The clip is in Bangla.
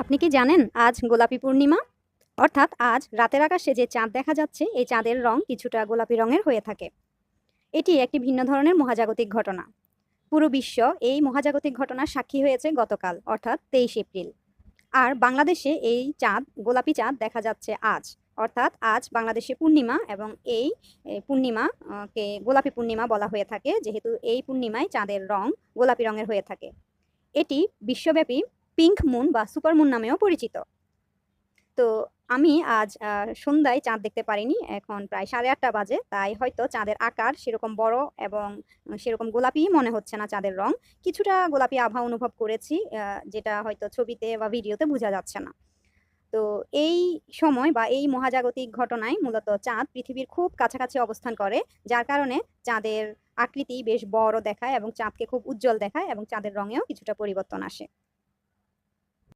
আপনি কি জানেন আজ গোলাপি পূর্ণিমা? অর্থাৎ আজ রাতের আকাশে যে চাঁদ দেখা যাচ্ছে এই চাঁদের রং কিছুটা গোলাপি রঙের হয়ে থাকে। এটি একটি ভিন্ন ধরনের মহাজাগতিক ঘটনা। পুরো বিশ্ব এই মহাজাগতিক ঘটনার সাক্ষী হয়েছে গতকাল অর্থাৎ ২৩ এপ্রিল। আর বাংলাদেশে এই চাঁদ গোলাপি চাঁদ দেখা যাচ্ছে আজ। অর্থাৎ আজ বাংলাদেশে পূর্ণিমা এবং এই পূর্ণিমা কে গোলাপি পূর্ণিমা বলা হয়ে থাকে যেহেতু এই পূর্ণিমায় চাঁদের রং গোলাপি রঙের হয়ে থাকে। এটি বিশ্বব্যাপী পিঙ্ক মুন বা সুপার মুন নামেও পরিচিত। তো আমি আজ সন্ধ্যায় চাঁদ দেখতে পারিনি। এখন প্রায় 8:30 বাজে। তাই হয়তো চাঁদের আকার সেরকম বড় এবং সেরকম গোলাপি মনে হচ্ছে না চাঁদের রং। কিছুটা গোলাপি আভা অনুভব করেছি যেটা হয়তো ছবিতে বা ভিডিওতে বোঝা যাচ্ছে না। তো এই সময় বা এই মহাজাগতিক ঘটনায় মূলত চাঁদ পৃথিবীর খুব কাছাকাছি অবস্থান করে, যার কারণে চাঁদের আকৃতি বেশ বড় দেখায় এবং চাঁদকে খুব উজ্জ্বল দেখায় এবং চাঁদের রঙেও কিছুটা পরিবর্তন আসে।